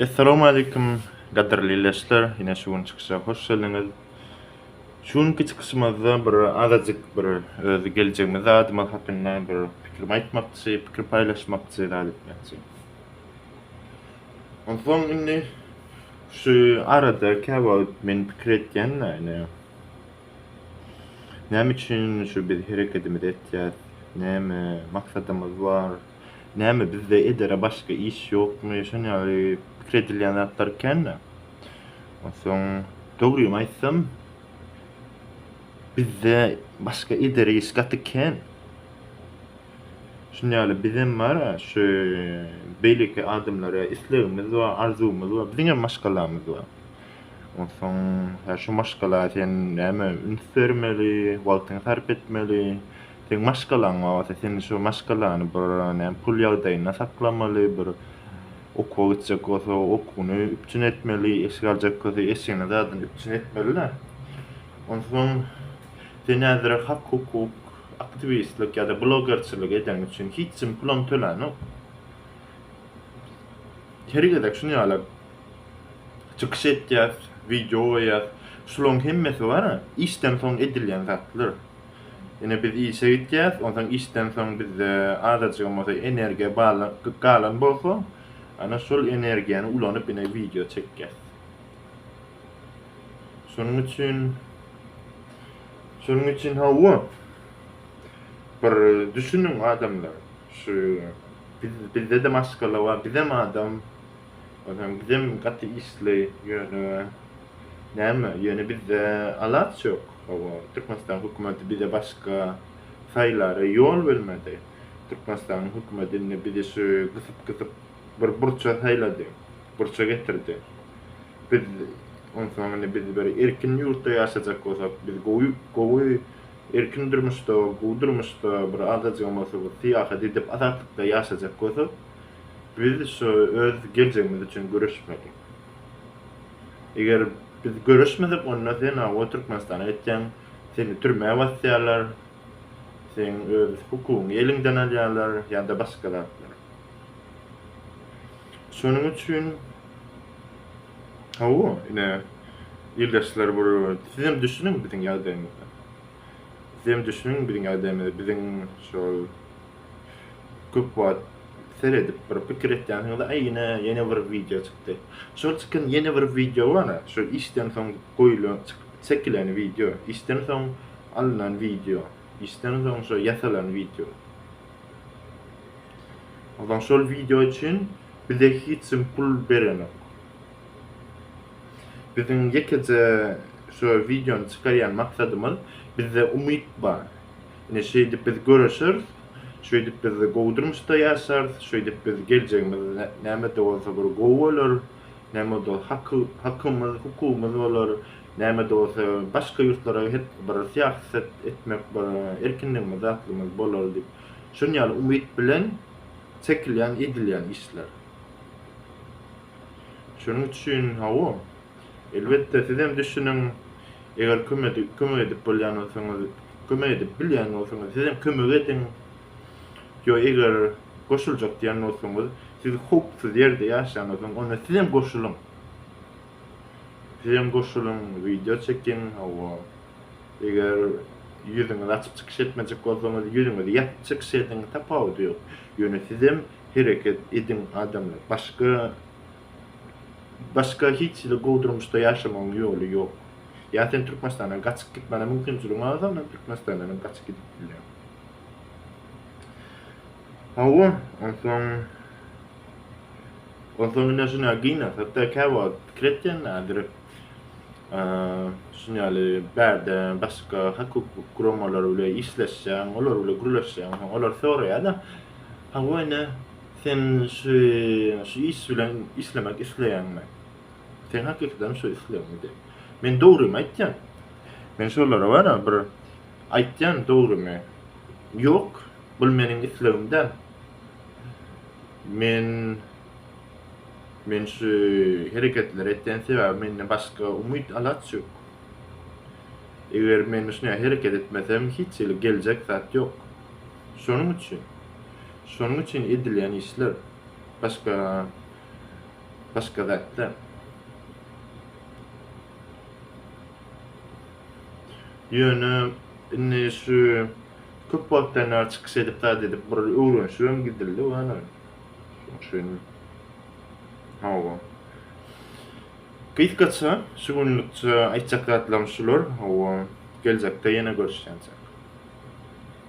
Assalamu alaikum qadrli listener, yine şuun çıkışa hoş geldiniz. Şuun kısmında bir azıcık bir özü geleceğimiz adıma hakkında bir fikir aytmakçı, fikir paylaşmakçı da etmekçi. Ondan inni şu arada kaba men fikir etken yani näme üçün şu bir hareketimiz etýär, näme maksadymız var, näme bizde edere başga iş ýokmy, şonu fikir edilýän zatlar eken. Ondan dogry aýtsam bizde başka idare iş gatyken şunýaly bizim var şu beýleki adamlara islegimiz we arzumyz we biziňem maşgalamyz bar. Onsoň her şu maşgala sen näme ünsürmeli, wagtyňy sarp etmeli. Sen maşgalaň wagty sen şu maşgalany bir näme pul ýagdaýyna saklamaly, bir okuw gitjek bolsa okuwny üpçün etmeli, eşik aljak bolsa eşigini zadyň üpçün etmeli-de. Onsoň sen näzir hak hukuk aktivistlik ya da blogerçilik eden üçün hiç kim pulun töläni. Herigedek şunu ýaly çykyş etýär, video ýaz, şularyň hemmesi bar, işden soň edilýän zatlar. Ene biz işe gitýäs, ondan işden soň biz azatjygymyza energiýa galan bolsa, ana şol energiýany ulanyp ene video çekýäs. Şonuň üçin hawa bir düşünün adamlar. Şu bizde de maskala var, bizem adam, bizem gaty işle ýöne näme, ýöne bizde alat ýok. Hawa Türkmenistan hökümeti bize başka saýlary ýol bermedi. Türkmenistan hökümetini bize şu gysyp bir burça saýlady, burça getirdi. Biz ondan biz bir erkin ýurtda ýaşajak bolsak, biz gowy erkin durmuşda, gowy durmuşda bir adajygymyzy syýahat edip azatlykda ýaşajak bolsak, biz şu öz geleceğimiz üçin görüşmeli. Eger biz görüşmedip onda sen o Türkmenistana etken seni türmäge basýarlar, sen öz hukugyny eliňden alýarlar ýa-da başga zatlar. Şonuň üçin hawa ine ýerleşler bu sizem düşünüň biziň ýagdaýymyzda. Sizem düşünüň biziň ýagdaýymyzda biziň şol köp wagt seredip bir pikir etýändiginde ýene bir video çykdy. Şol çykan ýene bir video bar, şu işden soň goýulan çekilen video, işden soň alynan video, işden soň şu ýasalan video. Ondan şol video üçin bize hiç pul berenok. Bizim ýekece şu videony çykarýan maksadymyz bizde umyt bar. Ine şeýdip biz görüşür, şeýdip biz gowy durmuşda ýaşar, şeýdip biz geljegimiz näme de bolsa bir gowy bolar, näme de hakymyz, hukukumyz bolar, näme de bolsa başga ýurtlara hep bir siýasat etmek, bir erkinligimiz, aklymyz bolar diýip şunýaly umyt bilen çekilýän, edilýän işler. Şonuň üçin hawa elbette sizem düşünün, eger kömek edip bilýän bolsaňyz, sizem kömek edin. Yo eger goşuljak diýen bolsaňyz, siz hukuksyz ýerde ýaşaýansyňyz, onda sizem goşulyň. Sizem goşulyň, video çekin, hawa eger ýüzüňiz açyp çykyş etmejek bolsaňyz, ýüzüňizi ýatyp çykyş edin, tapawdy ýok. Ýöne sizem hereket edin adamlar. Başka hiç gowy durmuşda ýaşamagyň ýoly ýok. Ya sen Türkmenistana gaçyp gitmene mümkinçiligiň bolsa, Türkmenistandan gaçyp gidip bilýär. Hawa, onsoň näşe gina, hatda kawa kretýän adyr. Şunýaly berde başga hukuk guramalar bilen işleşýän, olar bilen gürleşýän, olar soraýar-da. Hawa ne sen şu iş bilen işlemek isleýänmi? Sen hakykatan şu isleýänmi? Men dogrymy aýtýan. Men şolara bar bir aýtýan dogrymy? Ýok, bul meniň islegimden. Men şu hereketler etýän sebäp mende başga umyt alat ýok. Eger men şuňa hereket etmesem hiç geljek zat ýok. Şonuň üçin edilýän işler başga başka zatta. Yönü inni şu köp wagtdan açyk sedip da edip bir öwrenşüm gidildi bana. Şonu hawa. Kıytgatsa, şu günlükçe aýtjak zatlarym şular. Hawa geljekde ýene görüşýänçä.